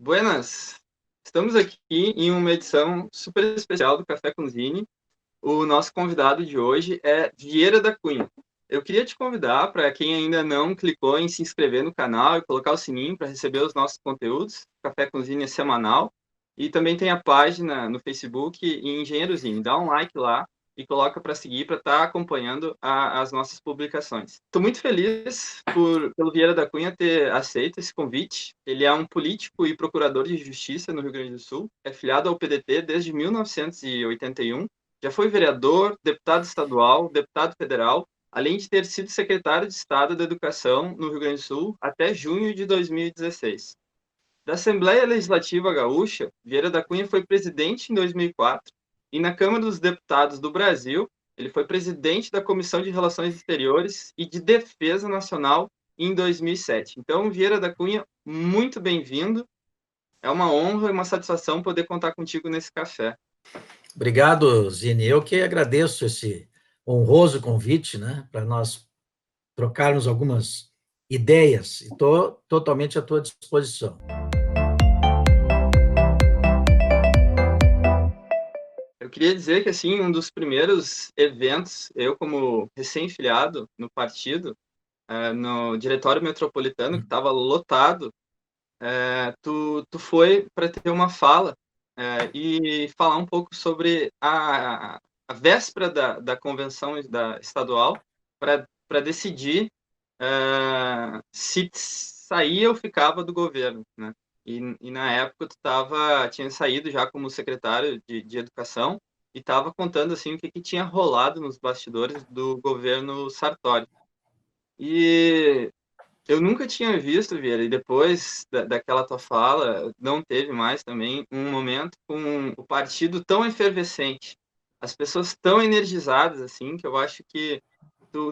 Buenas! Estamos aqui em uma edição super especial do Café com Zine. O nosso convidado de hoje é Vieira da Cunha. Eu queria te convidar, para quem ainda não clicou em se inscrever no canal e colocar o sininho para receber os nossos conteúdos. Café com Zine é semanal. E também tem a página no Facebook Engenheiro Zine. Dá um like lá e coloca para seguir, para estar acompanhando as nossas publicações. Estou muito feliz pelo Vieira da Cunha ter aceito esse convite. Ele é um político e procurador de justiça no Rio Grande do Sul, é filiado ao PDT desde 1981, já foi vereador, deputado estadual, deputado federal, além de ter sido secretário de Estado da Educação no Rio Grande do Sul até junho de 2016. Da Assembleia Legislativa Gaúcha, Vieira da Cunha foi presidente em 2004 e na Câmara dos Deputados do Brasil, ele foi presidente da Comissão de Relações Exteriores e de Defesa Nacional em 2007. Então, Vieira da Cunha, muito bem-vindo. É uma honra e uma satisfação poder contar contigo nesse café. Obrigado, Zine. Eu que agradeço esse honroso convite, né, para nós trocarmos algumas ideias. Estou totalmente à tua disposição. Eu queria dizer que, assim, um dos primeiros eventos, eu como recém-filiado no partido, no Diretório Metropolitano, que estava lotado, tu foi para ter uma fala e falar um pouco sobre a véspera da convenção estadual para decidir se saía ou ficava do governo, né? E na época tinha saído já como secretário de Educação e estava contando assim o que tinha rolado nos bastidores do governo Sartori. E eu nunca tinha visto, Vieira, e depois daquela tua fala, não teve mais também um momento com o partido tão efervescente, as pessoas tão energizadas, assim, que eu acho que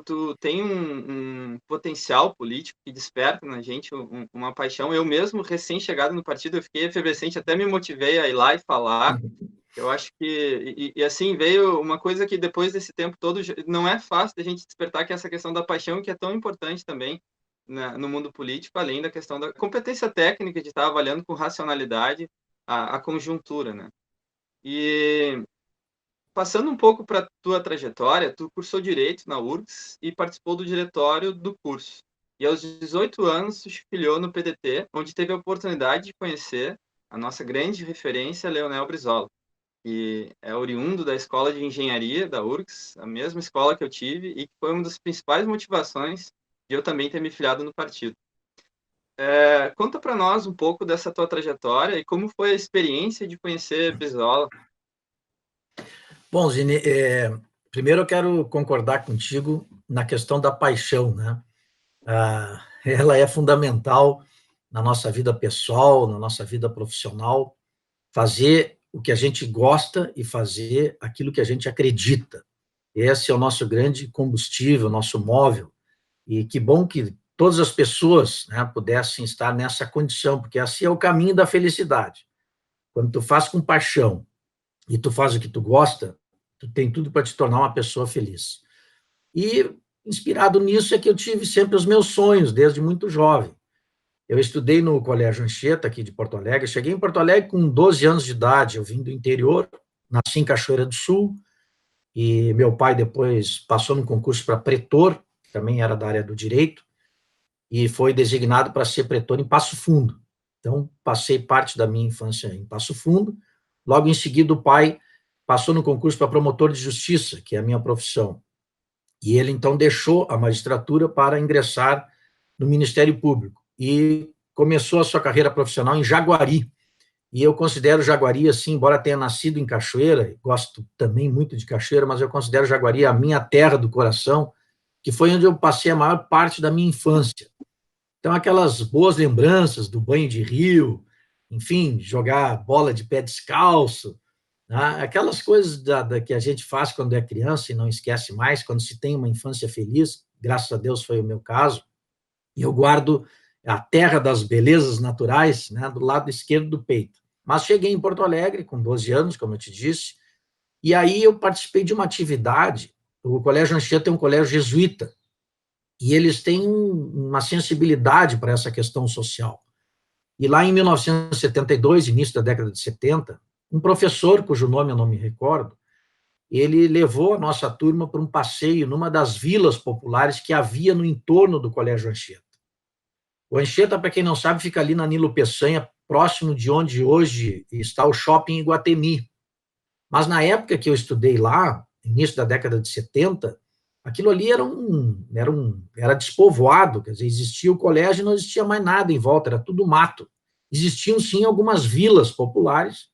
tu tem um potencial político que desperta na gente uma paixão. Eu mesmo, recém-chegado no partido, eu fiquei efervescente, até me motivei a ir lá e falar. Eu acho que, assim, veio uma coisa que depois desse tempo todo, não é fácil da gente despertar, que é essa questão da paixão, que é tão importante também no mundo político, além da questão da competência técnica, de estar avaliando com racionalidade a conjuntura, né? E passando um pouco para a tua trajetória, tu cursou Direito na URGS e participou do diretório do curso. E aos 18 anos, tu se filiou no PDT, onde teve a oportunidade de conhecer a nossa grande referência, Leonel Brizola, que é oriundo da Escola de Engenharia da URGS, a mesma escola que eu tive, e que foi uma das principais motivações de eu também ter me filiado no partido. Conta para nós um pouco dessa tua trajetória e como foi a experiência de conhecer Brizola. Bom, Zine, primeiro eu quero concordar contigo na questão da paixão, né? Ela é fundamental na nossa vida pessoal, na nossa vida profissional, fazer o que a gente gosta e fazer aquilo que a gente acredita. Esse é o nosso grande combustível, nosso móvel. E que bom que todas as pessoas, né, pudessem estar nessa condição, porque assim é o caminho da felicidade. Quando tu faz com paixão e tu faz o que tu gosta, tu tem tudo para te tornar uma pessoa feliz. E, inspirado nisso, é que eu tive sempre os meus sonhos, desde muito jovem. Eu estudei no Colégio Anchieta, aqui de Porto Alegre. Cheguei em Porto Alegre com 12 anos de idade. Eu vim do interior, nasci em Cachoeira do Sul, e meu pai depois passou no concurso para pretor, que também era da área do direito, e foi designado para ser pretor em Passo Fundo. Então, passei parte da minha infância em Passo Fundo. Logo em seguida, o pai passou no concurso para promotor de justiça, que é a minha profissão. E ele, então, deixou a magistratura para ingressar no Ministério Público e começou a sua carreira profissional em Jaguari. E eu considero Jaguari, assim, embora tenha nascido em Cachoeira, gosto também muito de Cachoeira, mas eu considero Jaguari a minha terra do coração, que foi onde eu passei a maior parte da minha infância. Então, aquelas boas lembranças do banho de rio, enfim, jogar bola de pé descalço, né? Aquelas coisas que a gente faz quando é criança e não esquece mais, quando se tem uma infância feliz, graças a Deus foi o meu caso, e eu guardo a terra das belezas naturais, né, do lado esquerdo do peito. Mas cheguei em Porto Alegre com 12 anos, como eu te disse, e aí eu participei de uma atividade. O Colégio Anchieta é um colégio jesuíta, e eles têm uma sensibilidade para essa questão social. E lá em 1972, início da década de 70, um professor, cujo nome eu não me recordo, ele levou a nossa turma para um passeio numa das vilas populares que havia no entorno do Colégio Anchieta. O Anchieta, para quem não sabe, fica ali na Nilo Peçanha, próximo de onde hoje está o Shopping Iguatemi. Mas na época que eu estudei lá, início da década de 70, aquilo ali era despovoado, quer dizer, existia o colégio e não existia mais nada em volta, era tudo mato. Existiam, sim, algumas vilas populares,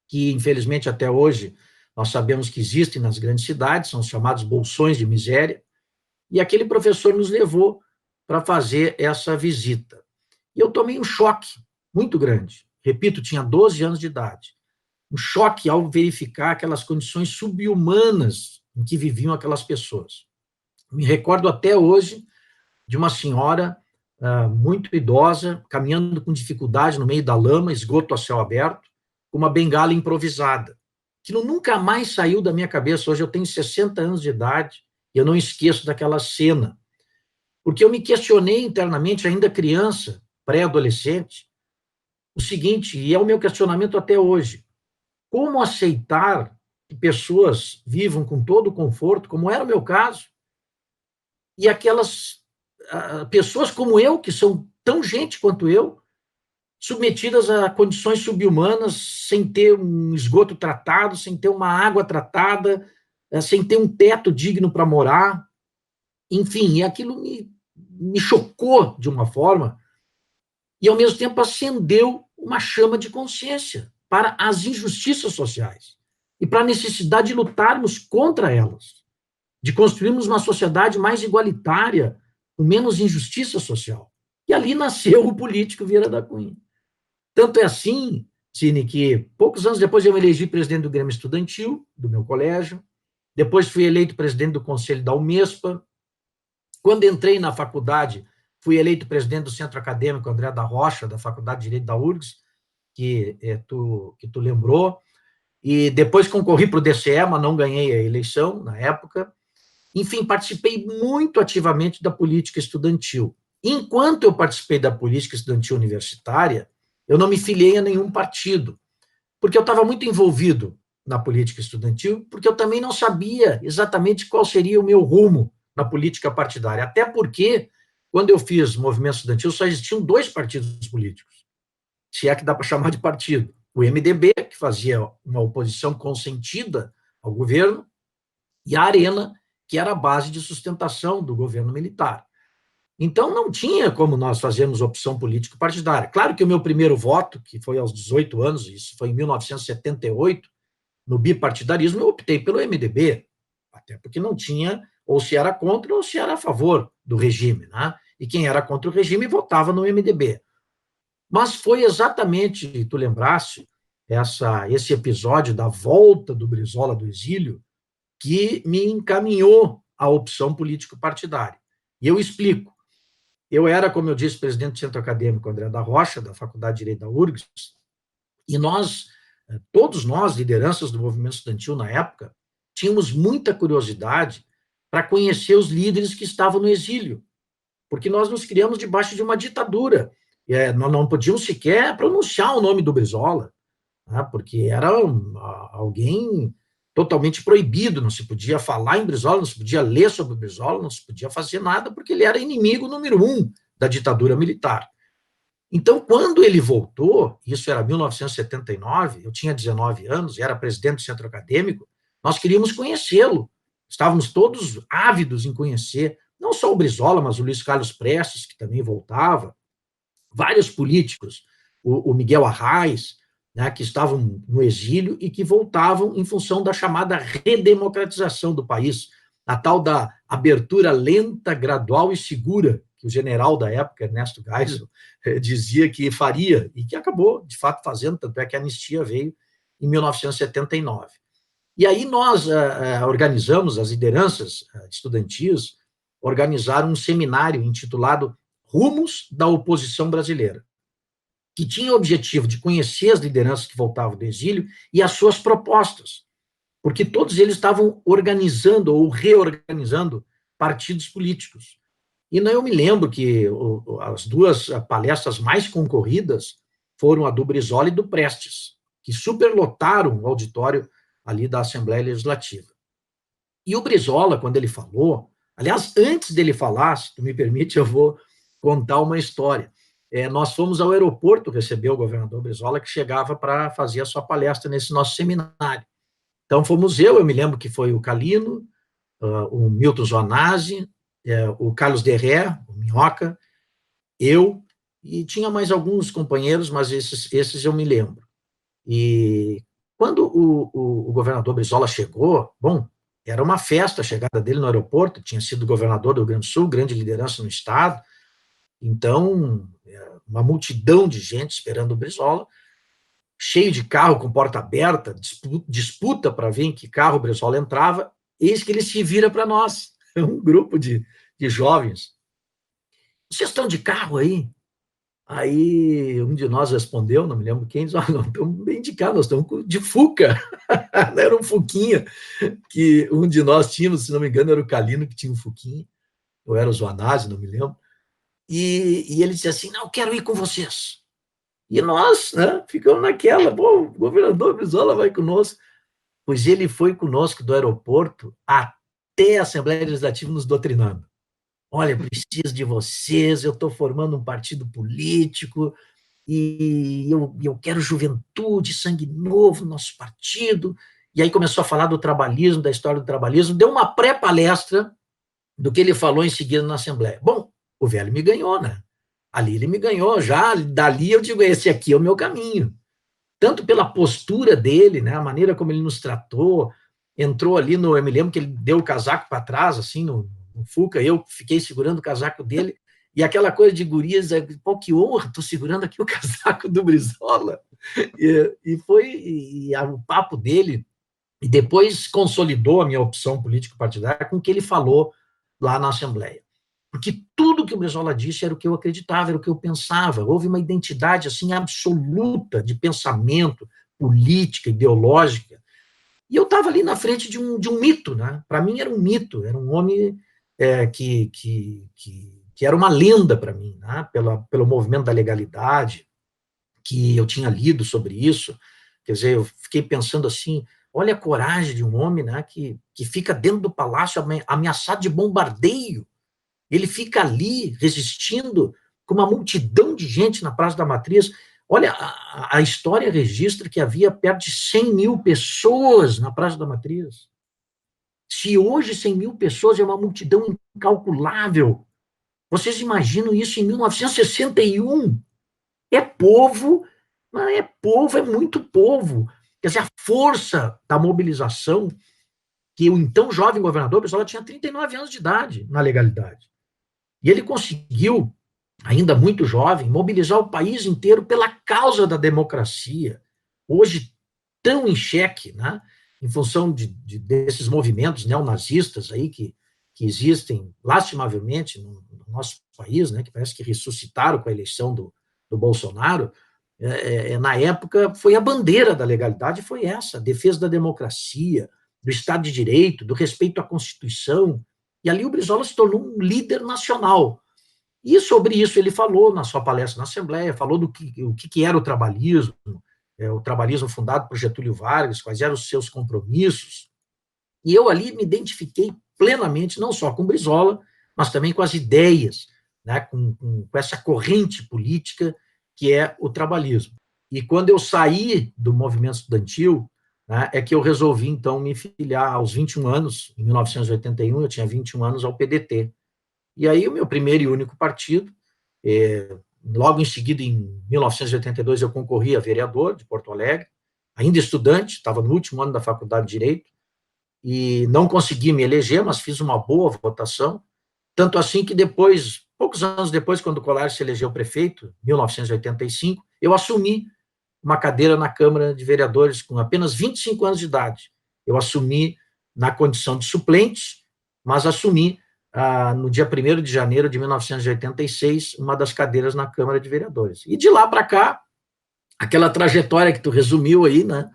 que, infelizmente, até hoje, nós sabemos que existem nas grandes cidades, são os chamados bolsões de miséria, e aquele professor nos levou para fazer essa visita. E eu tomei um choque muito grande. Repito, tinha 12 anos de idade. Um choque ao verificar aquelas condições subhumanas em que viviam aquelas pessoas. Me recordo até hoje de uma senhora muito idosa, caminhando com dificuldade no meio da lama, esgoto a céu aberto, com uma bengala improvisada. Aquilo nunca mais saiu da minha cabeça. Hoje eu tenho 60 anos de idade e eu não esqueço daquela cena. Porque eu me questionei internamente, ainda criança, pré-adolescente, o seguinte, e é o meu questionamento até hoje: como aceitar que pessoas vivam com todo o conforto, como era o meu caso, e aquelas pessoas como eu, que são tão gente quanto eu, submetidas a condições subhumanas, sem ter um esgoto tratado, sem ter uma água tratada, sem ter um teto digno para morar, enfim, e aquilo me chocou de uma forma, e ao mesmo tempo acendeu uma chama de consciência para as injustiças sociais e para a necessidade de lutarmos contra elas, de construirmos uma sociedade mais igualitária, com menos injustiça social. E ali nasceu o político Vieira da Cunha. Tanto é assim, Cine, que poucos anos depois eu me elegi presidente do Grêmio Estudantil, do meu colégio, depois fui eleito presidente do Conselho da Umespa. Quando entrei na faculdade, fui eleito presidente do Centro Acadêmico André da Rocha, da Faculdade de Direito da URGS, que tu lembrou, e depois concorri para o DCE, mas não ganhei a eleição na época. Enfim, participei muito ativamente da política estudantil. Enquanto eu participei da política estudantil universitária, eu não me filiei a nenhum partido, porque eu estava muito envolvido na política estudantil, porque eu também não sabia exatamente qual seria o meu rumo na política partidária. Até porque, quando eu fiz movimento estudantil, só existiam dois partidos políticos, se é que dá para chamar de partido. O MDB, que fazia uma oposição consentida ao governo, e a Arena, que era a base de sustentação do governo militar. Então, não tinha como nós fazermos opção político-partidária. Claro que o meu primeiro voto, que foi aos 18 anos, isso foi em 1978, no bipartidarismo, eu optei pelo MDB, até porque não tinha, ou se era contra ou se era a favor do regime, né? E quem era contra o regime votava no MDB. Mas foi exatamente, tu lembraste, esse episódio da volta do Brizola do exílio que me encaminhou à opção político-partidária. E eu explico. Eu era, como eu disse, presidente do Centro Acadêmico André da Rocha, da Faculdade de Direito da URGS, e todos nós, lideranças do movimento estudantil na época, tínhamos muita curiosidade para conhecer os líderes que estavam no exílio, porque nós nos criamos debaixo de uma ditadura. Nós não podíamos sequer pronunciar o nome do Brizola, né, porque era alguém totalmente proibido, não se podia falar em Brizola, não se podia ler sobre o Brizola, não se podia fazer nada, porque ele era inimigo número 1 da ditadura militar. Então, quando ele voltou, isso era 1979, eu tinha 19 anos, era presidente do centro acadêmico, nós queríamos conhecê-lo. Estávamos todos ávidos em conhecer, não só o Brizola, mas o Luiz Carlos Prestes, que também voltava, vários políticos, o Miguel Arraes, né, que estavam no exílio e que voltavam em função da chamada redemocratização do país, a tal da abertura lenta, gradual e segura, que o general da época, Ernesto Geisel, dizia que faria, e que acabou, de fato, fazendo, tanto é que a anistia veio em 1979. E aí nós organizamos, as lideranças estudantis, organizaram um seminário intitulado Rumos da Oposição Brasileira, que tinha o objetivo de conhecer as lideranças que voltavam do exílio e as suas propostas, porque todos eles estavam organizando ou reorganizando partidos políticos. E eu me lembro que as duas palestras mais concorridas foram a do Brizola e do Prestes, que superlotaram o auditório ali da Assembleia Legislativa. E o Brizola, quando ele falou, aliás, antes dele falar, se tu me permite, eu vou contar uma história. Nós fomos ao aeroporto receber o governador Brizola, que chegava para fazer a sua palestra nesse nosso seminário. Então, fomos eu me lembro que foi o Calino, o Milton Zonasi, o Carlos Derré, o Minhoca, eu, e tinha mais alguns companheiros, mas esses eu me lembro. E quando o governador Brizola chegou, bom, era uma festa a chegada dele no aeroporto, tinha sido governador do Rio Grande do Sul, grande liderança no estado, então, uma multidão de gente esperando o Brizola, cheio de carro com porta aberta, disputa para ver em que carro o Brizola entrava, eis que ele se vira para nós, um grupo de jovens. Vocês estão de carro aí? Aí um de nós respondeu, não me lembro quem, disse, não estamos bem de carro, nós estamos de Fuca. Era um Fuquinha que um de nós tínhamos, se não me engano, era o Calino que tinha um Fuquinha, ou era o Zoanazzi, não me lembro. E ele disse assim, não, quero ir com vocês. E nós, né, ficamos naquela, pô, o governador Brizola vai conosco. Pois ele foi conosco do aeroporto até a Assembleia Legislativa nos doutrinando. Olha, preciso de vocês, eu estou formando um partido político e eu quero juventude, sangue novo no nosso partido. E aí começou a falar do trabalhismo, da história do trabalhismo, deu uma pré-palestra do que ele falou em seguida na Assembleia. Bom, o velho me ganhou, né? Ali ele me ganhou, já dali eu digo, esse aqui é o meu caminho. Tanto pela postura dele, né, a maneira como ele nos tratou, entrou ali no, eu me lembro que ele deu o casaco para trás, assim, no Fuca, eu fiquei segurando o casaco dele, e aquela coisa de gurias, pô, que honra, estou segurando aqui o casaco do Brizola, e o papo dele, e depois consolidou a minha opção político-partidária com o que ele falou lá na Assembleia. Porque tudo que o Brizola disse era o que eu acreditava, era o que eu pensava. Houve uma identidade assim absoluta de pensamento, política, ideológica. E eu estava ali na frente de um mito, né? Para mim era um mito, era um homem que era uma lenda para mim, né? Pelo movimento da legalidade, que eu tinha lido sobre isso. Quer dizer, eu fiquei pensando assim, olha a coragem de um homem, né, que fica dentro do palácio ameaçado de bombardeio. Ele fica ali resistindo com uma multidão de gente na Praça da Matriz. Olha, a história registra que havia perto de 100 mil pessoas na Praça da Matriz. Se hoje 100 mil pessoas é uma multidão incalculável, vocês imaginam isso em 1961? É povo, é muito povo. Quer dizer, a força da mobilização que o então jovem governador, o pessoal tinha 39 anos de idade na legalidade. E ele conseguiu, ainda muito jovem, mobilizar o país inteiro pela causa da democracia, hoje tão em xeque, né, em função desses movimentos neonazistas aí que existem lastimavelmente no nosso país, né, que parece que ressuscitaram com a eleição do Bolsonaro. Na época, foi a bandeira da legalidade, foi essa, a defesa da democracia, do Estado de Direito, do respeito à Constituição. E ali o Brizola se tornou um líder nacional. E sobre isso ele falou na sua palestra na Assembleia, falou do que era o trabalhismo fundado por Getúlio Vargas, quais eram os seus compromissos. E eu ali me identifiquei plenamente, não só com o Brizola, mas também com as ideias, né, com essa corrente política que é o trabalhismo. E quando eu saí do movimento estudantil, né, é que eu resolvi, então, me filiar aos 21 anos, em 1981, eu tinha 21 anos, ao PDT. E aí o meu primeiro e único partido, logo em seguida, em 1982, eu concorri a vereador de Porto Alegre, ainda estudante, estava no último ano da Faculdade de Direito, e não consegui me eleger, mas fiz uma boa votação, tanto assim que depois, poucos anos depois, quando o Colares se elegeu prefeito, em 1985, eu assumi uma cadeira na Câmara de Vereadores com apenas 25 anos de idade. Eu assumi na condição de suplente, mas assumi no dia 1º de janeiro de 1986 uma das cadeiras na Câmara de Vereadores. E de lá para cá, aquela trajetória que tu resumiu aí, né?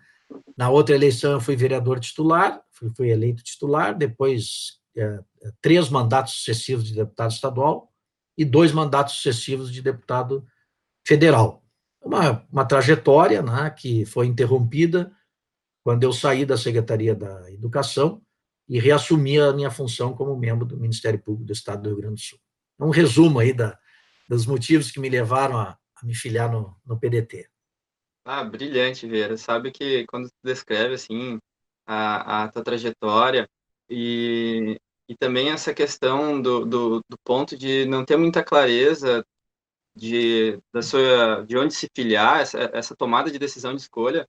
Na outra eleição eu fui vereador titular, fui eleito titular, depois 3 mandatos sucessivos de deputado estadual e 2 mandatos sucessivos de deputado federal. Uma trajetória, né, que foi interrompida quando eu saí da Secretaria da Educação e reassumi a minha função como membro do Ministério Público do Estado do Rio Grande do Sul. Um resumo aí dos motivos que me levaram a me filiar no PDT. Ah, brilhante, Vera. Sabe que quando tu descreve, assim, a tua trajetória e também essa questão do ponto de não ter muita clareza de onde se filiar, essa tomada de decisão de escolha,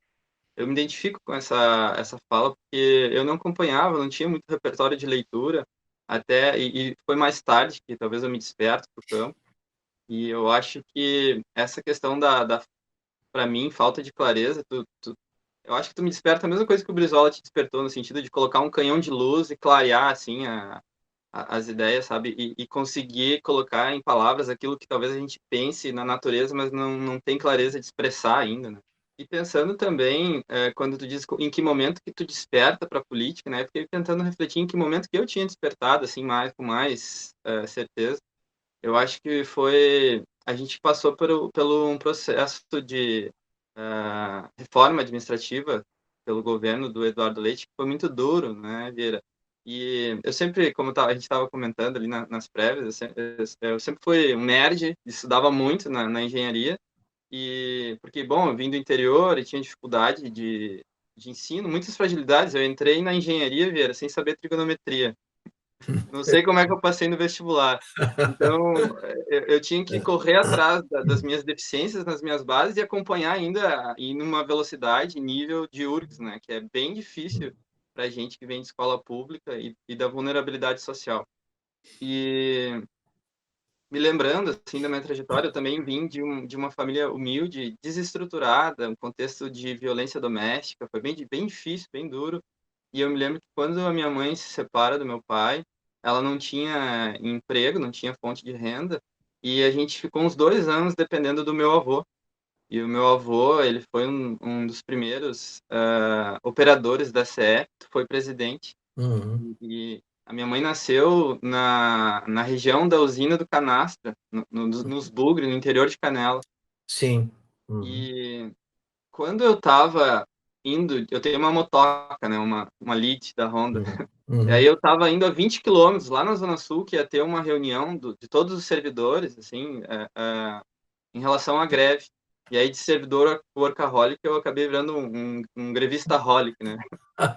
eu me identifico com essa fala, porque eu não acompanhava, não tinha muito repertório de leitura, e foi mais tarde que talvez eu me desperto para o campo, e eu acho que essa questão para mim, falta de clareza, eu acho que tu me desperta a mesma coisa que o Brizola te despertou, no sentido de colocar um canhão de luz e clarear, assim, as ideias, sabe? E conseguir colocar em palavras aquilo que talvez a gente pense na natureza, mas não tem clareza de expressar ainda, né? E pensando também, quando tu diz em que momento que tu desperta para a política, né? Eu fiquei tentando refletir em que momento que eu tinha despertado, assim, com mais certeza. Eu acho que foi... A gente passou pelo um processo de reforma administrativa pelo governo do Eduardo Leite, que foi muito duro, né, Vieira? E eu sempre, como a gente estava comentando ali nas prévias, eu sempre fui um nerd, estudava muito na engenharia, porque, bom, eu vim do interior e tinha dificuldade de ensino, muitas fragilidades. Eu entrei na engenharia, Vieira, sem saber trigonometria. Não sei como é que eu passei no vestibular. Então, eu tinha que correr atrás das minhas deficiências nas minhas bases e acompanhar ainda em uma velocidade, nível de URGS, né? Que é bem difícil para a gente que vem de escola pública e da vulnerabilidade social. E me lembrando, assim, da minha trajetória, eu também vim de uma família humilde, desestruturada, um contexto de violência doméstica, foi bem difícil, bem duro. E eu me lembro que quando a minha mãe se separa do meu pai, ela não tinha emprego, não tinha fonte de renda, e a gente ficou uns 2 anos dependendo do meu avô. E o meu avô, ele foi um dos primeiros operadores da CE, foi presidente. Uhum. E a minha mãe nasceu na região da usina do Canastra, nos Bugre, no interior de Canela. Sim. Uhum. E quando eu estava indo, eu tenho uma motoca, né, uma Lead da Honda. Uhum. E aí Uhum. eu estava indo a 20 quilômetros lá na Zona Sul, que ia ter uma reunião de todos os servidores, assim, em relação à greve. E aí de servidor workaholic eu acabei virando um grevista-holic, né?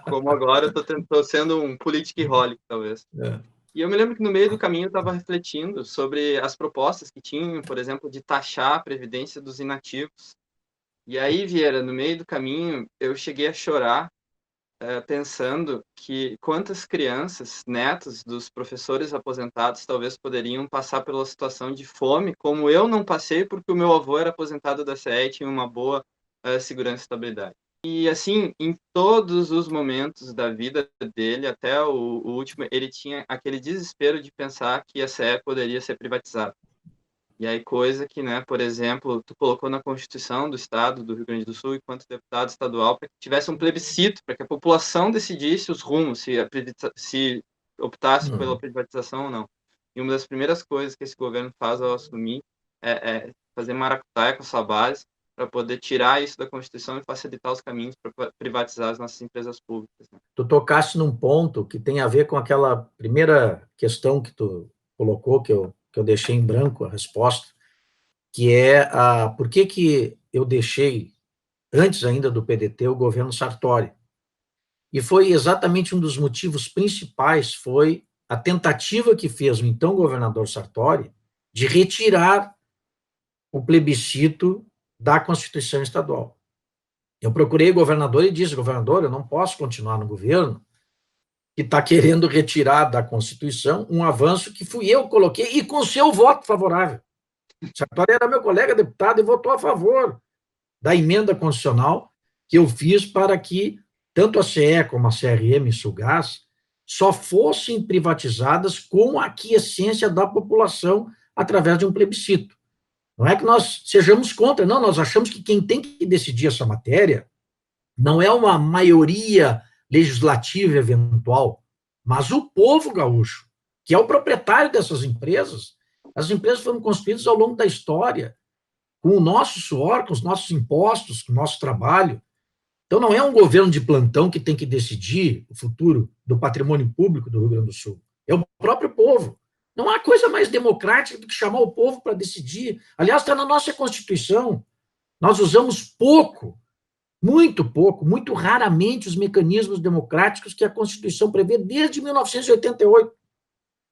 Como agora eu tô sendo um politic-holic, talvez. É. E eu me lembro que no meio do caminho eu estava refletindo sobre as propostas que tinham, por exemplo, de taxar a previdência dos inativos. E aí, Vieira, no meio do caminho, eu cheguei a chorar, pensando que quantas crianças, netos dos professores aposentados, talvez poderiam passar pela situação de fome, como eu não passei, porque o meu avô era aposentado da CE e tinha uma boa segurança e estabilidade. E assim, em todos os momentos da vida dele, até o último, ele tinha aquele desespero de pensar que a CE poderia ser privatizada. E aí, coisa que, né, por exemplo, tu colocou na Constituição do Estado do Rio Grande do Sul, enquanto deputado estadual, para que tivesse um plebiscito, para que a população decidisse os rumos, se optasse pela Uhum. privatização ou não. E uma das primeiras coisas que esse governo faz ao assumir é fazer maracutaia com essa base para poder tirar isso da Constituição e facilitar os caminhos para privatizar as nossas empresas públicas, né? Tu tocaste num ponto que tem a ver com aquela primeira questão que tu colocou, que eu deixei em branco a resposta, que é por que eu deixei, antes ainda do PDT, o governo Sartori. E foi exatamente um dos motivos principais, foi a tentativa que fez o então governador Sartori de retirar o plebiscito da Constituição Estadual. Eu procurei o governador e disse, governador, eu não posso continuar no governo que está querendo retirar da Constituição um avanço que fui eu que coloquei e com seu voto favorável. Sartori era meu colega deputado e votou a favor da emenda constitucional que eu fiz para que tanto a CE como a CRM e Sulgás só fossem privatizadas com a aquiescência da população através de um plebiscito. Não é que nós sejamos contra, não, nós achamos que quem tem que decidir essa matéria não é uma maioria legislativa eventual, mas o povo gaúcho, que é o proprietário dessas empresas, as empresas foram construídas ao longo da história, com o nosso suor, com os nossos impostos, com o nosso trabalho. Então, não é um governo de plantão que tem que decidir o futuro do patrimônio público do Rio Grande do Sul. É o próprio povo. Não há coisa mais democrática do que chamar o povo para decidir. Aliás, está na nossa Constituição. Nós usamos pouco, muito raramente os mecanismos democráticos que a Constituição prevê desde 1988.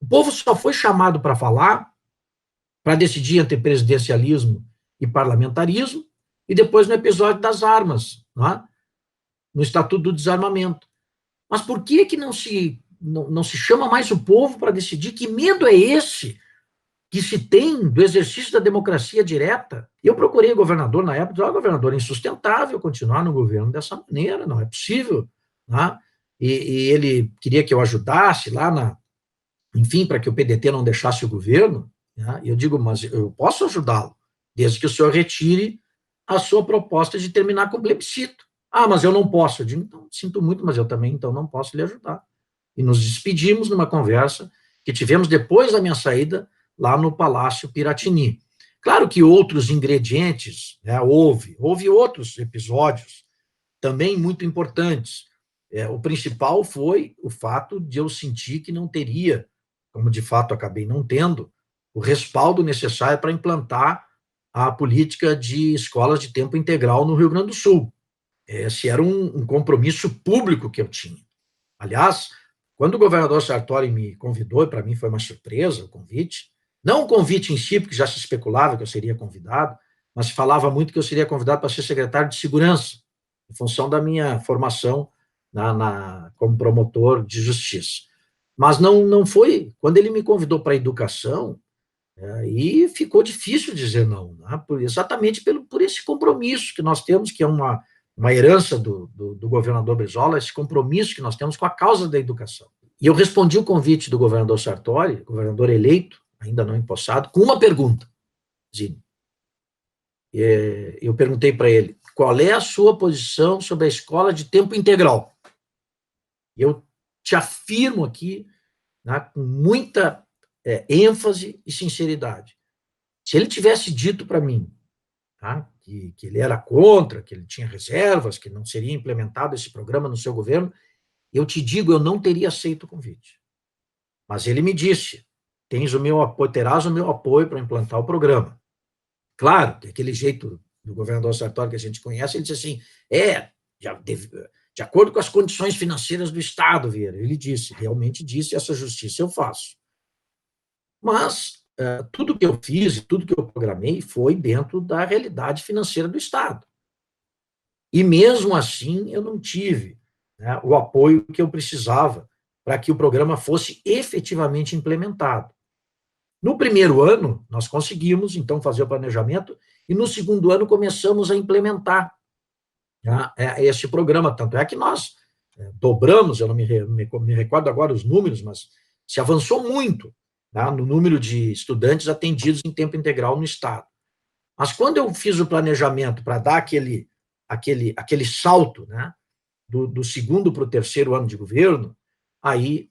O povo só foi chamado para falar, para decidir entre presidencialismo e parlamentarismo, e depois no episódio das armas, não é? No Estatuto do Desarmamento. Mas por que não se chama mais o povo para decidir? Que medo é esse que se tem do exercício da democracia direta? Eu procurei o governador na época, disse, governador, é insustentável continuar no governo dessa maneira, não é possível. Né? E ele queria que eu ajudasse lá, enfim, para que o PDT não deixasse o governo. Né? E eu digo, mas eu posso ajudá-lo, desde que o senhor retire a sua proposta de terminar com o plebiscito. Ah, mas eu não posso. Eu digo, então, sinto muito, mas eu também, então, não posso lhe ajudar. E nos despedimos numa conversa que tivemos depois da minha saída lá no Palácio Piratini. Claro que outros ingredientes, né, houve outros episódios também muito importantes. O principal foi o fato de eu sentir que não teria, como de fato acabei não tendo, o respaldo necessário para implantar a política de escolas de tempo integral no Rio Grande do Sul. Esse era um compromisso público que eu tinha. Aliás, quando o governador Sartori me convidou, e para mim foi uma surpresa o convite, não o convite em si, porque já se especulava que eu seria convidado, mas se falava muito que eu seria convidado para ser secretário de segurança, em função da minha formação como promotor de justiça. Mas não foi. Quando ele me convidou para a educação, aí ficou difícil dizer não, né? Exatamente por esse compromisso que nós temos, que é uma herança do governador Brizola, esse compromisso que nós temos com a causa da educação. E eu respondi o convite do governador Sartori, governador eleito, ainda não empossado, com uma pergunta, Zine. Eu perguntei para ele, qual é a sua posição sobre a escola de tempo integral? Eu te afirmo aqui, né, com muita ênfase e sinceridade. Se ele tivesse dito para mim, tá, que ele era contra, que ele tinha reservas, que não seria implementado esse programa no seu governo, eu te digo, eu não teria aceito o convite. Mas ele me disse, terás o meu apoio para implantar o programa. Claro, daquele jeito do governador Sartori que a gente conhece, ele disse assim, de acordo com as condições financeiras do Estado, Vieira, ele disse, realmente disse, essa justiça eu faço. Mas tudo que eu fiz e tudo que eu programei foi dentro da realidade financeira do Estado. E mesmo assim, eu não tive, né, o apoio que eu precisava para que o programa fosse efetivamente implementado. No primeiro ano, nós conseguimos, então, fazer o planejamento, e no segundo ano começamos a implementar, né, esse programa. Tanto é que nós dobramos, eu não me recordo agora os números, mas se avançou muito, tá, no número de estudantes atendidos em tempo integral no Estado. Mas quando eu fiz o planejamento para dar aquele salto, né, do segundo para o terceiro ano de governo, aí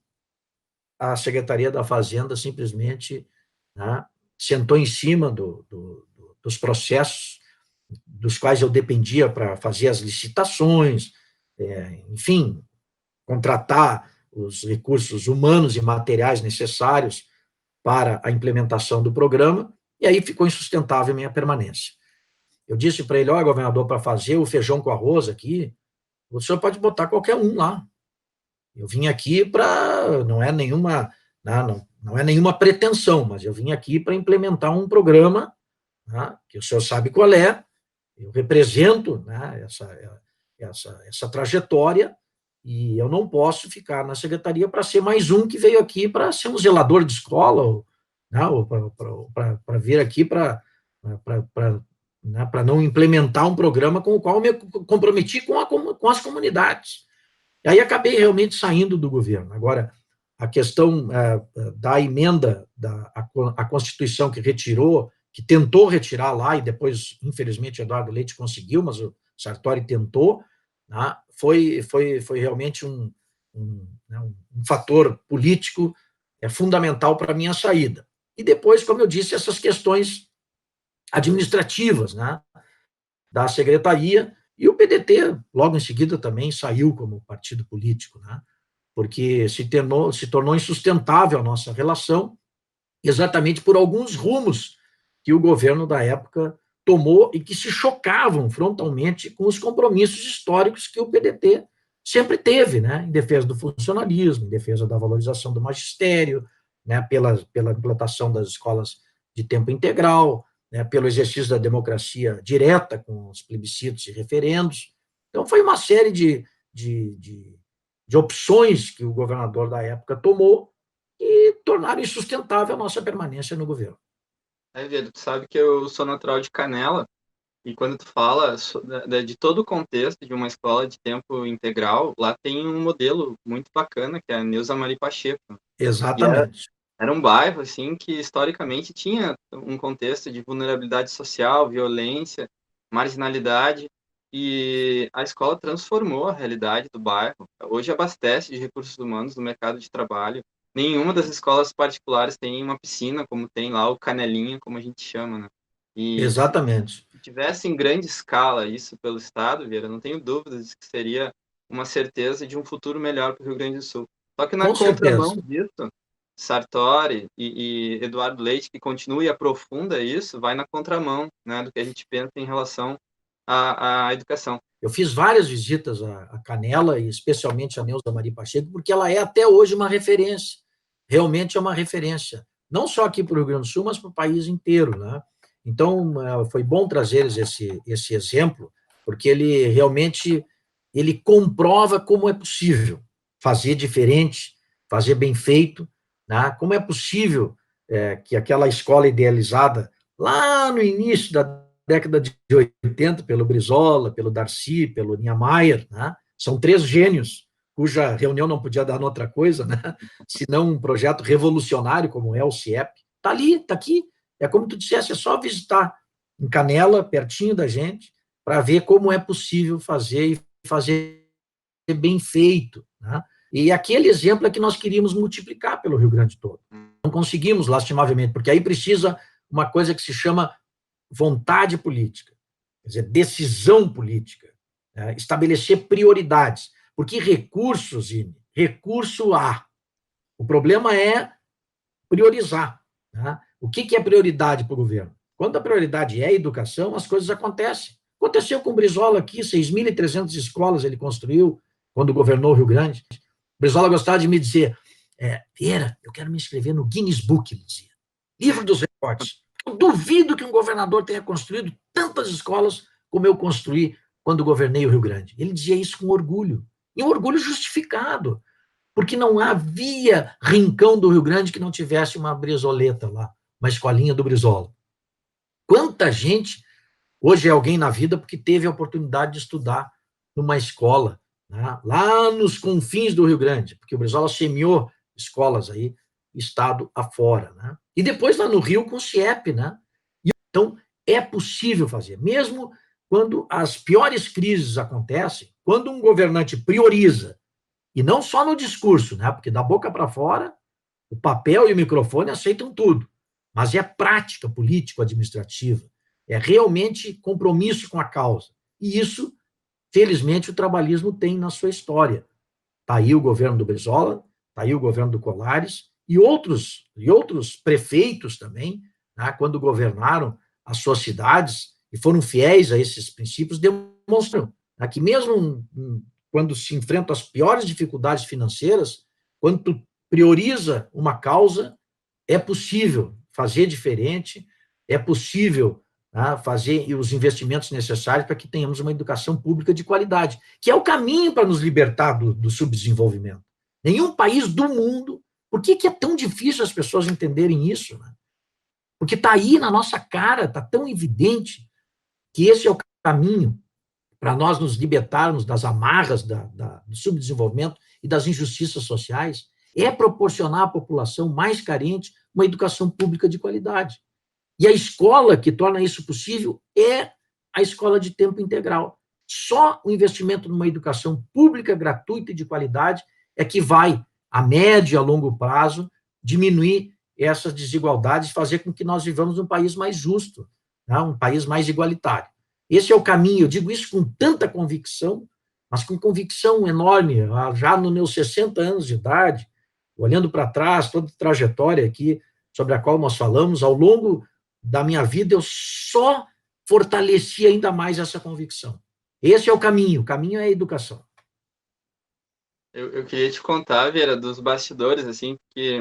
a Secretaria da Fazenda simplesmente, né, sentou em cima dos processos dos quais eu dependia para fazer as licitações, enfim, contratar os recursos humanos e materiais necessários para a implementação do programa, e aí ficou insustentável a minha permanência. Eu disse para ele, governador, para fazer o feijão com arroz aqui, o senhor pode botar qualquer um lá. Eu vim aqui para, não é nenhuma pretensão, mas eu vim aqui para implementar um programa, né, que o senhor sabe qual é, eu represento, né, essa trajetória, e eu não posso ficar na secretaria para ser mais um que veio aqui para ser um zelador de escola, ou para vir aqui para não implementar um programa com o qual eu me comprometi com as comunidades. E aí acabei realmente saindo do governo. Agora, a questão da emenda à Constituição que retirou, que tentou retirar lá, e depois, infelizmente, Eduardo Leite conseguiu, mas o Sartori tentou, né, foi realmente um fator político fundamental para a minha saída. E depois, como eu disse, essas questões administrativas, né, da secretaria, e o PDT, logo em seguida, também saiu como partido político, né, porque se tornou insustentável a nossa relação, exatamente por alguns rumos que o governo da época tomou e que se chocavam frontalmente com os compromissos históricos que o PDT sempre teve, né, em defesa do funcionalismo, em defesa da valorização do magistério, né, pela implantação das escolas de tempo integral, né, pelo exercício da democracia direta com os plebiscitos e referendos. Então, foi uma série de opções que o governador da época tomou e tornaram insustentável a nossa permanência no governo. Vitor, tu sabe que eu sou natural de Canela, e quando tu fala de todo o contexto de uma escola de tempo integral, lá tem um modelo muito bacana, que é a Neuza Mari Pacheco. E Exatamente. era um bairro, assim, que historicamente tinha um contexto de vulnerabilidade social, violência, marginalidade, e a escola transformou a realidade do bairro. Hoje abastece de recursos humanos no mercado de trabalho. Nenhuma das escolas particulares tem uma piscina, como tem lá o Canelinha, como a gente chama, né? E Exatamente. se tivesse em grande escala isso pelo Estado, Vieira, não tenho dúvidas de que seria uma certeza de um futuro melhor para o Rio Grande do Sul. Só que na Com certeza. contramão disso, Sartori e Eduardo Leite, que continua e aprofunda isso, vai na contramão, né, do que a gente pensa em relação à educação. Eu fiz várias visitas à Canela, e especialmente a Neuza Mari Pacheco, porque ela é até hoje uma referência. Realmente é uma referência. Não só aqui para o Rio Grande do Sul, mas para o país inteiro, né? Então, foi bom trazer esse exemplo, porque ele realmente ele comprova como é possível fazer diferente, fazer bem feito, né? Como é possível que aquela escola idealizada lá no início da década de 80, pelo Brizola, pelo Darcy, pelo Niemeyer, né? São três gênios, cuja reunião não podia dar outra coisa, né? Senão um projeto revolucionário, como é o CIEP. Está ali, está aqui. É como tu disseste, é só visitar em Canela, pertinho da gente, para ver como é possível fazer e fazer bem feito, né? E aquele exemplo é que nós queríamos multiplicar pelo Rio Grande todo. Não conseguimos, lastimavelmente, porque aí precisa uma coisa que se chama vontade política, quer dizer, decisão política, né? Estabelecer prioridades, porque recursos, recurso há. O problema é priorizar, né? O que é prioridade para o governo? Quando a prioridade é a educação, as coisas acontecem. Aconteceu com o Brizola aqui, 6.300 escolas ele construiu quando governou o Rio Grande. O Brizola gostava de me dizer, Vieira, eu quero me inscrever no Guinness Book, ele dizia, livro dos recordes. Eu duvido que um governador tenha construído tantas escolas como eu construí quando governei o Rio Grande. Ele dizia isso com orgulho, e um orgulho justificado, porque não havia rincão do Rio Grande que não tivesse uma brizoleta lá, uma escolinha do Brizola. Quanta gente hoje é alguém na vida porque teve a oportunidade de estudar numa escola, né, lá nos confins do Rio Grande, porque o Brizola semeou escolas aí, estado afora, né? E depois lá no Rio com o CIEP, né? Então, é possível fazer, mesmo quando as piores crises acontecem, quando um governante prioriza, e não só no discurso, né? Porque da boca para fora, o papel e o microfone aceitam tudo, mas é prática político-administrativa, é realmente compromisso com a causa. E isso, felizmente, o trabalhismo tem na sua história. Está aí o governo do Brizola, está aí o governo do Colares, e outros prefeitos também, né, quando governaram as suas cidades e foram fiéis a esses princípios, demonstram, né, que mesmo quando se enfrentam as piores dificuldades financeiras, quando tu prioriza uma causa, é possível fazer diferente, é possível, né, fazer os investimentos necessários para que tenhamos uma educação pública de qualidade, que é o caminho para nos libertar do subdesenvolvimento. Nenhum país do mundo. Por que é tão difícil as pessoas entenderem isso? Né? Porque está aí na nossa cara, está tão evidente que esse é o caminho para nós nos libertarmos das amarras do subdesenvolvimento e das injustiças sociais, é proporcionar à população mais carente uma educação pública de qualidade. E a escola que torna isso possível é a escola de tempo integral. Só o investimento numa educação pública, gratuita e de qualidade é que vai, a médio e a longo prazo, diminuir essas desigualdades e fazer com que nós vivamos um país mais justo, né? Um país mais igualitário. Esse é o caminho, eu digo isso com tanta convicção, mas com convicção enorme, já nos meus 60 anos de idade, olhando para trás, toda a trajetória aqui sobre a qual nós falamos, ao longo da minha vida, eu só fortaleci ainda mais essa convicção. Esse é o caminho é a educação. Eu queria te contar, Vera, dos bastidores, assim, que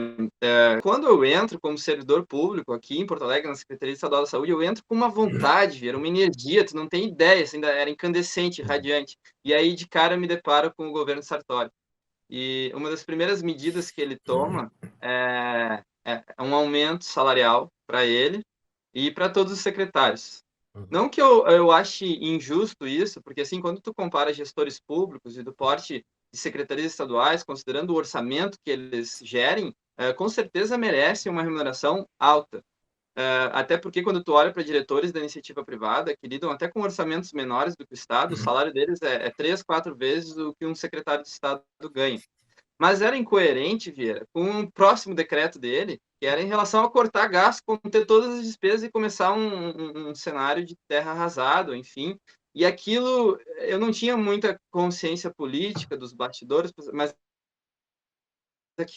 quando eu entro como servidor público aqui em Porto Alegre, na Secretaria Estadual da Saúde, eu entro com uma vontade, Vera, uma energia, tu não tem ideia, assim, ainda era incandescente, radiante. E aí, de cara, eu me deparo com o governo Sartori. E uma das primeiras medidas que ele toma é um aumento salarial para ele e para todos os secretários. Não que eu ache injusto isso, porque assim, quando tu compara gestores públicos e do porte de secretarias estaduais, considerando o orçamento que eles gerem, com certeza merece uma remuneração alta. Até porque quando tu olha para diretores da iniciativa privada, que lidam até com orçamentos menores do que o Estado, o salário deles é 3, 4 vezes o que um secretário de Estado ganha. Mas era incoerente, Vieira, com o próximo decreto dele, que era em relação a cortar gastos, conter todas as despesas e começar um cenário de terra arrasada, enfim. E aquilo, eu não tinha muita consciência política dos bastidores, mas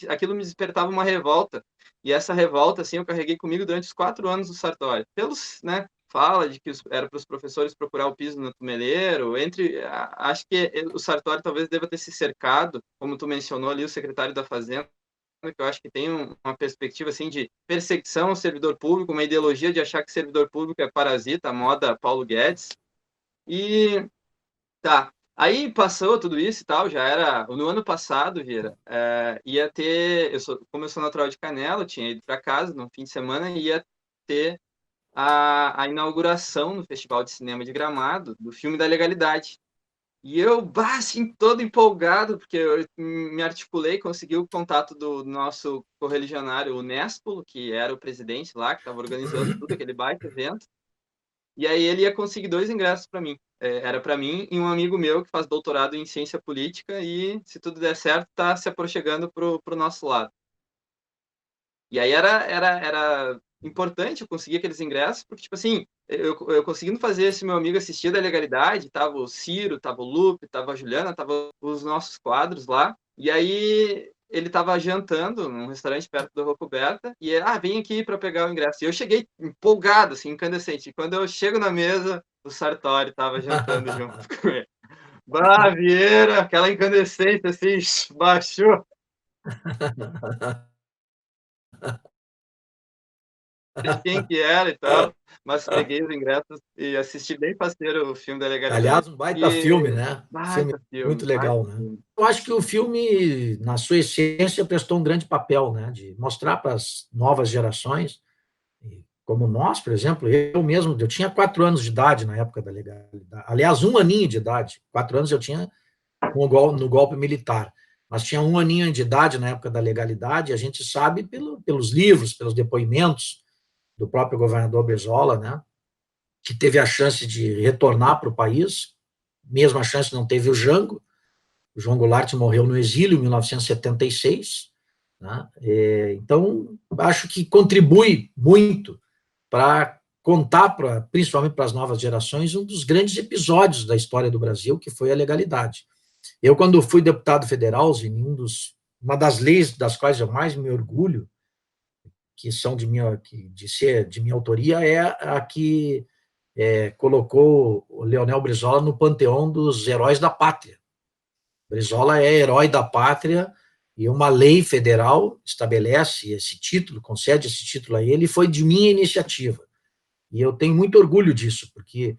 aquilo me despertava uma revolta. E essa revolta, assim, eu carreguei comigo durante os 4 anos do Sartori. Pelos, né, fala de que era para os professores procurar o piso no tumeleiro, acho que o Sartori talvez deva ter se cercado, como tu mencionou ali, o secretário da Fazenda, que eu acho que tem uma perspectiva assim de perseguição ao servidor público, uma ideologia de achar que servidor público é parasita, a moda Paulo Guedes. E tá, aí passou tudo isso e tal, já era no ano passado, Vieira, ia ter, como eu sou natural de Canela, eu tinha ido para casa no fim de semana e ia ter a inauguração no Festival de Cinema de Gramado do filme da Legalidade. E eu, assim, todo empolgado, porque eu me articulei, consegui o contato do nosso correligionário, o Néspolo, que era o presidente lá, que estava organizando tudo, aquele baita evento. E aí ele ia conseguir 2 ingressos para mim. Era para mim e um amigo meu que faz doutorado em ciência política e, se tudo der certo, está se aproximando para o nosso lado. E aí era importante eu conseguir aqueles ingressos, porque, tipo assim, eu conseguindo fazer esse meu amigo assistir da Legalidade, tava o Ciro, tava o Lupe, tava a Juliana, tava os nossos quadros lá, e aí ele tava jantando num restaurante perto da Rua Coberta, e vem aqui para pegar o ingresso. E eu cheguei empolgado, assim, incandescente. E quando eu chego na mesa, o Sartori tava jantando junto com ele. Bah, Vieira, aquela incandescência, assim, baixou. Quem que era e tal, mas peguei os ingressos e assisti bem parceiro o filme da Aliás, Legalidade. um baita E filme, né? Filme baita muito filme, baita legal, né? filme. Eu acho que o filme, na sua essência, prestou um grande papel, né? De mostrar para as novas gerações, como nós, por exemplo, eu mesmo, eu tinha 4 anos de idade na época da legalidade. Aliás, 1 aninho de idade. 4 anos eu tinha no golpe militar. Mas tinha 1 aninho de idade na época da legalidade, e a gente sabe pelos livros, pelos depoimentos do próprio governador Brizola, né? Que teve a chance de retornar para o país, mesma chance não teve o Jango. O João Goulart morreu no exílio em 1976. Né? Então, acho que contribui muito para contar, principalmente para as novas gerações, um dos grandes episódios da história do Brasil, que foi a legalidade. Eu, quando fui deputado federal, uma das leis das quais eu mais me orgulho, que são de minha autoria, é a que colocou o Leonel Brizola no panteão dos heróis da pátria. Brizola é herói da pátria e uma lei federal estabelece esse título, concede esse título a ele, e foi de minha iniciativa. E eu tenho muito orgulho disso, porque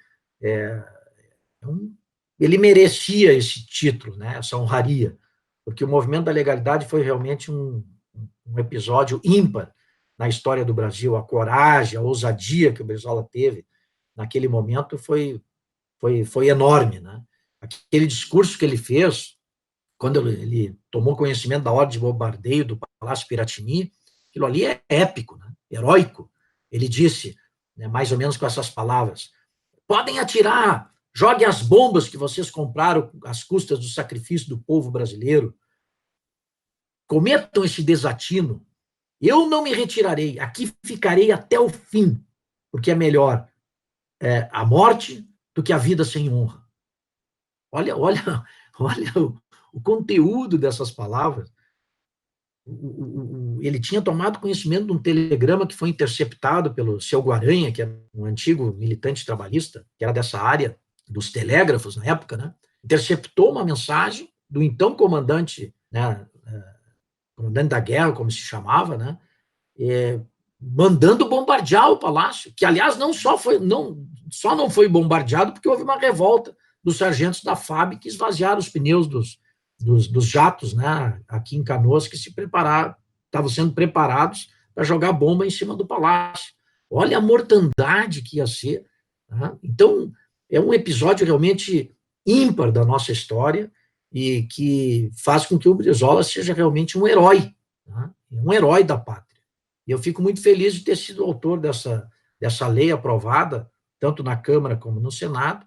ele merecia esse título, né, essa honraria, porque o movimento da legalidade foi realmente um episódio ímpar na história do Brasil. A coragem, a ousadia que o Brizola teve naquele momento foi enorme, né? Aquele discurso que ele fez, quando ele tomou conhecimento da ordem de bombardeio do Palácio Piratini, aquilo ali é épico, né? Heróico. Ele disse, né, mais ou menos com essas palavras: podem atirar, jogue as bombas que vocês compraram às custas do sacrifício do povo brasileiro, cometam esse desatino, eu não me retirarei, aqui ficarei até o fim, porque é melhor a morte do que a vida sem honra. Olha, olha, olha o conteúdo dessas palavras. Ele tinha tomado conhecimento de um telegrama que foi interceptado pelo seu Guaranha, que era um antigo militante trabalhista, que era dessa área dos telégrafos na época, né? Interceptou uma mensagem do então comandante, né, comandante da guerra, como se chamava, né, mandando bombardear o palácio, que, aliás, só não foi bombardeado porque houve uma revolta dos sargentos da FAB que esvaziaram os pneus dos jatos, né, aqui em Canoas, que estavam sendo preparados para jogar bomba em cima do palácio. Olha a mortandade que ia ser. Né? Então, é um episódio realmente ímpar da nossa história e que faz com que o Brizola seja realmente um herói, né? Um herói da pátria. E eu fico muito feliz de ter sido autor dessa lei aprovada, tanto na Câmara como no Senado,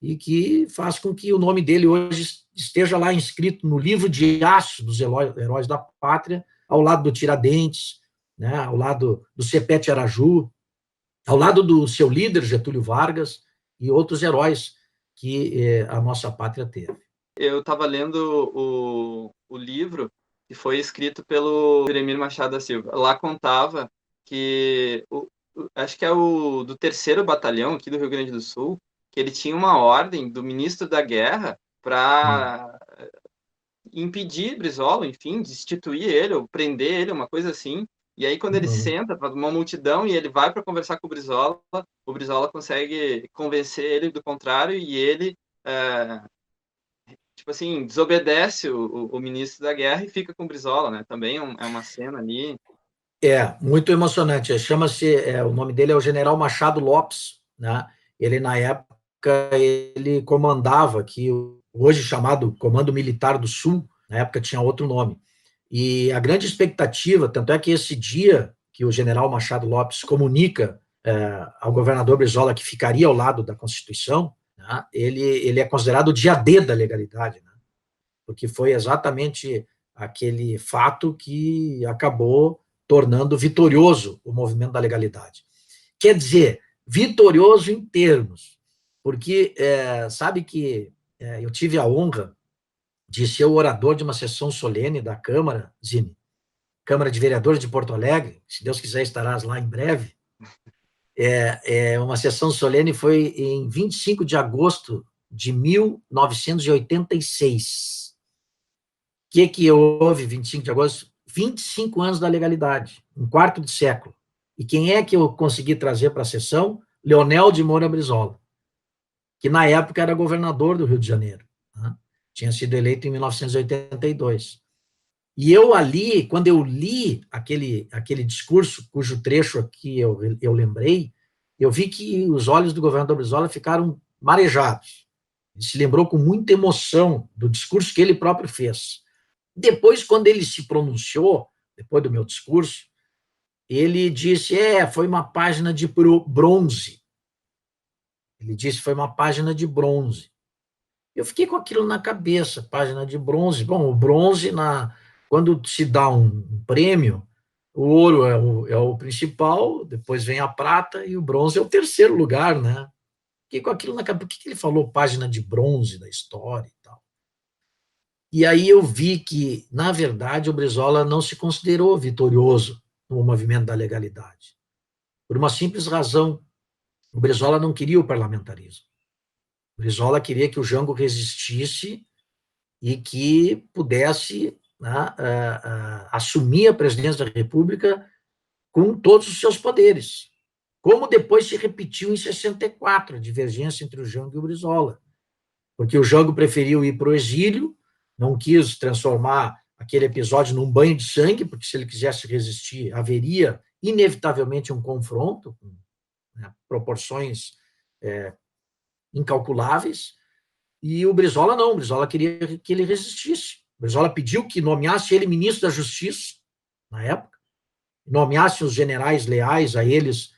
e que faz com que o nome dele hoje esteja lá inscrito no livro de aço dos heróis da pátria, ao lado do Tiradentes, né, ao lado do Sepete Araju, ao lado do seu líder, Getúlio Vargas, e outros heróis que a nossa pátria teve. Eu estava lendo o livro que foi escrito pelo Emílio Machado da Silva. Lá contava que, acho que é o do 3º Batalhão aqui do Rio Grande do Sul, que ele tinha uma ordem do ministro da Guerra para impedir Brizola, enfim, destituir ele ou prender ele, uma coisa assim. E aí, quando ele senta para uma multidão e ele vai para conversar com o Brizola consegue convencer ele do contrário e ele, tipo assim, desobedece o ministro da Guerra e fica com o Brizola, né? Também é uma cena ali. Muito emocionante. Chama-se, o nome dele é o General Machado Lopes, né? Ele, na época, ele comandava aqui, hoje chamado Comando Militar do Sul, na época tinha outro nome. E a grande expectativa, tanto é que esse dia que o General Machado Lopes comunica ao governador Brizola que ficaria ao lado da Constituição, né? Ele é considerado o dia D da legalidade, né? Porque foi exatamente aquele fato que acabou tornando vitorioso o movimento da legalidade. Quer dizer, vitorioso em termos, porque sabe que eu tive a honra de ser o orador de uma sessão solene da Câmara, Zine, Câmara de Vereadores de Porto Alegre, se Deus quiser estarás lá em breve. Uma sessão solene foi em 25 de agosto de 1986. O que houve 25 de agosto? 25 anos da legalidade, um quarto de século. E quem é que eu consegui trazer para a sessão? Leonel de Moura Brizola, que na época era governador do Rio de Janeiro, né? Tinha sido eleito em 1982. E eu ali, quando eu li aquele discurso, cujo trecho aqui eu lembrei, eu vi que os olhos do governador Brizola ficaram marejados. Ele se lembrou com muita emoção do discurso que ele próprio fez. Depois, quando ele se pronunciou, depois do meu discurso, ele disse, foi uma página de bronze. Ele disse, foi uma página de bronze. Eu fiquei com aquilo na cabeça, página de bronze. Bom, o bronze, quando se dá um prêmio, o ouro é o principal, depois vem a prata, e o bronze é o terceiro lugar, né? Fiquei com aquilo na cabeça. Por que ele falou página de bronze da história e tal? E aí eu vi que, na verdade, o Brizola não se considerou vitorioso no movimento da legalidade. Por uma simples razão, o Brizola não queria o parlamentarismo. O Brizola queria que o Jango resistisse e que pudesse, né, assumir a presidência da República com todos os seus poderes, como depois se repetiu em 64, a divergência entre o Jango e o Brizola, porque o Jango preferiu ir para o exílio, não quis transformar aquele episódio num banho de sangue, porque se ele quisesse resistir, haveria inevitavelmente um confronto, né, proporções incalculáveis, e o Brizola não, o Brizola queria que ele resistisse. O Brizola pediu que nomeasse ele ministro da Justiça, na época, nomeasse os generais leais a eles,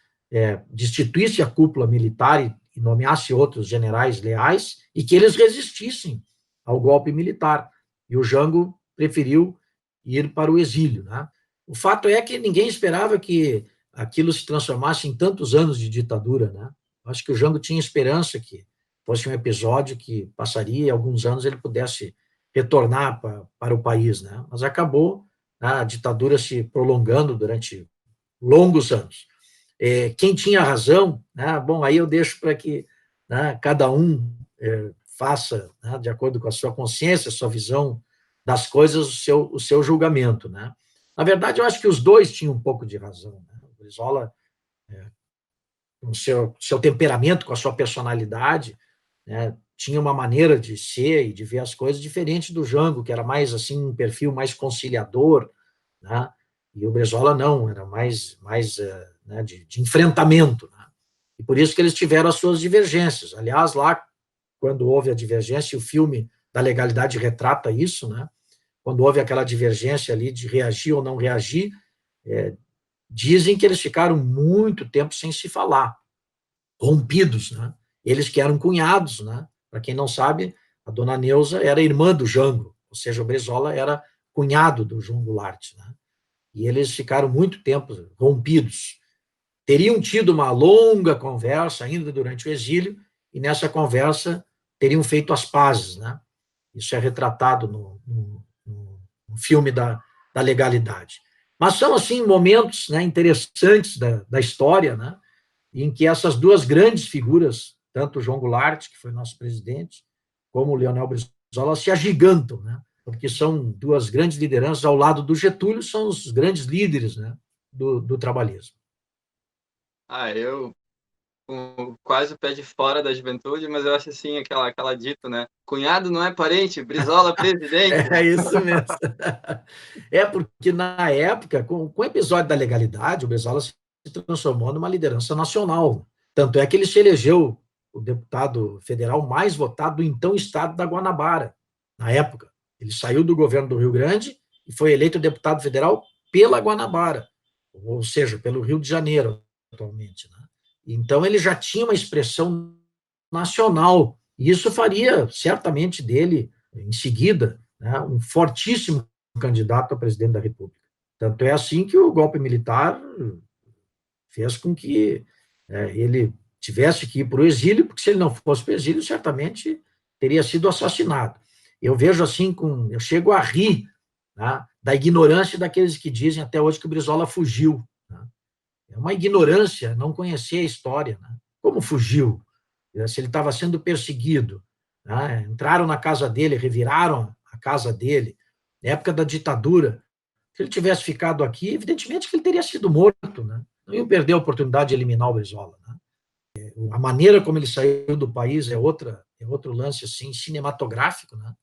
destituísse a cúpula militar e nomeasse outros generais leais, e que eles resistissem ao golpe militar. E o Jango preferiu ir para o exílio, né? O fato é que ninguém esperava que aquilo se transformasse em tantos anos de ditadura, né? Acho que o Jango tinha esperança que fosse um episódio que passaria e alguns anos ele pudesse retornar para o país, né? Mas acabou, né, a ditadura se prolongando durante longos anos. Quem tinha razão, né? Bom, aí eu deixo para que, né, cada um faça, né, de acordo com a sua consciência, a sua visão das coisas, o seu julgamento, né? Na verdade, eu acho que os dois tinham um pouco de razão, né? O Brizola, com o seu temperamento, com a sua personalidade, né, tinha uma maneira de ser e de ver as coisas diferente do Jango, que era mais assim um perfil mais conciliador, né? E o Brizola não, era mais né, de enfrentamento, né? E por isso que eles tiveram as suas divergências. Aliás, lá, quando houve a divergência, o filme da legalidade retrata isso, né? Quando houve aquela divergência ali de reagir ou não reagir, dizem que eles ficaram muito tempo sem se falar, rompidos, né? Eles que eram cunhados, né? Para quem não sabe, a dona Neuza era irmã do Jango, ou seja, o Brizola era cunhado do João Goulart, né? E eles ficaram muito tempo rompidos. Teriam tido uma longa conversa ainda durante o exílio, e nessa conversa teriam feito as pazes, né? Isso é retratado no filme da legalidade. Mas são, assim, momentos, né, interessantes da história, né, em que essas duas grandes figuras, tanto o João Goulart, que foi nosso presidente, como o Leonel Brizola, se agigantam, né, porque são duas grandes lideranças ao lado do Getúlio, são os grandes líderes, né, do trabalhismo. Eu com quase o pé de fora da juventude, mas eu acho assim, aquela dita, né? Cunhado não é parente, Brizola presidente. É isso mesmo. É porque, na época, com o episódio da legalidade, o Brizola se transformou numa liderança nacional. Tanto é que ele se elegeu o deputado federal mais votado do então estado da Guanabara, na época. Ele saiu do governo do Rio Grande e foi eleito deputado federal pela Guanabara, ou seja, pelo Rio de Janeiro, atualmente, né? Então, ele já tinha uma expressão nacional, e isso faria, certamente, dele, em seguida, né, um fortíssimo candidato a presidente da República. Tanto é assim que o golpe militar fez com que ele tivesse que ir para o exílio, porque se ele não fosse para o exílio, certamente teria sido assassinado. Eu vejo assim, eu chego a rir, né, da ignorância daqueles que dizem até hoje que o Brizola fugiu, né? É uma ignorância não conhecer a história, né? Como fugiu? Se ele estava sendo perseguido, né? Entraram na casa dele, reviraram a casa dele, na época da ditadura. Se ele tivesse ficado aqui, evidentemente que ele teria sido morto, né? Não iam perder a oportunidade de eliminar o Brizola, né? A maneira como ele saiu do país é outro lance assim cinematográfico, né?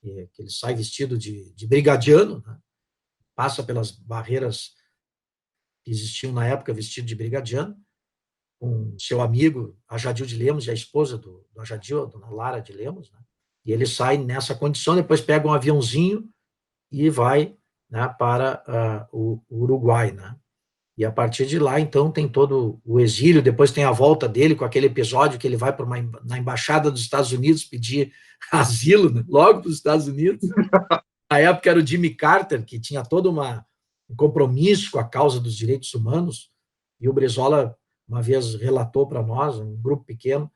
Que ele sai vestido de brigadiano, né? Passa pelas barreiras que existiam na época vestido de brigadiano, com seu amigo Ajadil de Lemos e a esposa do Ajadil, a dona Lara de Lemos, né? E ele sai nessa condição, depois pega um aviãozinho e vai, né, para o Uruguai, né? E a partir de lá, então, tem todo o exílio, depois tem a volta dele com aquele episódio que ele vai na embaixada dos Estados Unidos pedir asilo, né, logo para os Estados Unidos. Na época era o Jimmy Carter, que tinha todo um compromisso com a causa dos direitos humanos, e o Brizola uma vez relatou para nós, um grupo pequeno,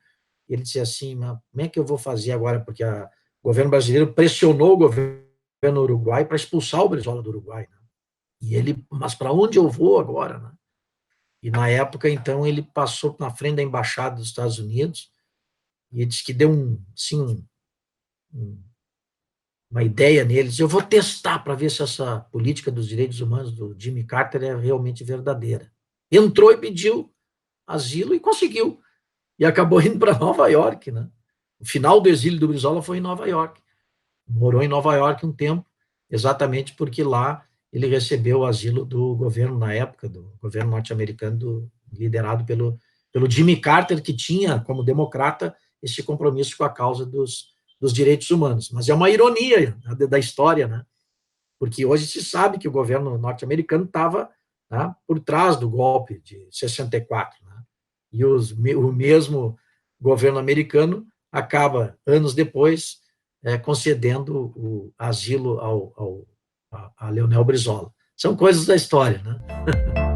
e ele disse assim, mas como é que eu vou fazer agora? Porque o governo brasileiro pressionou o governo uruguai para expulsar o Brizola do Uruguai, né? E ele, mas para onde eu vou agora, né? E na época, então, ele passou na frente da embaixada dos Estados Unidos e disse que deu uma ideia neles. Eu vou testar para ver se essa política dos direitos humanos do Jimmy Carter é realmente verdadeira. Entrou e pediu asilo e conseguiu. E acabou indo para Nova York, né? O final do exílio do Brizola foi em Nova York. Morou em Nova York um tempo, exatamente porque lá ele recebeu o asilo do governo, na época, do governo norte-americano, liderado pelo Jimmy Carter, que tinha, como democrata, esse compromisso com a causa dos direitos humanos. Mas é uma ironia da história, né? Porque hoje se sabe que o governo norte-americano estava, né, por trás do golpe de 64, né? E o mesmo governo americano acaba, anos depois, concedendo o asilo ao a Leonel Brizola. São coisas da história, né?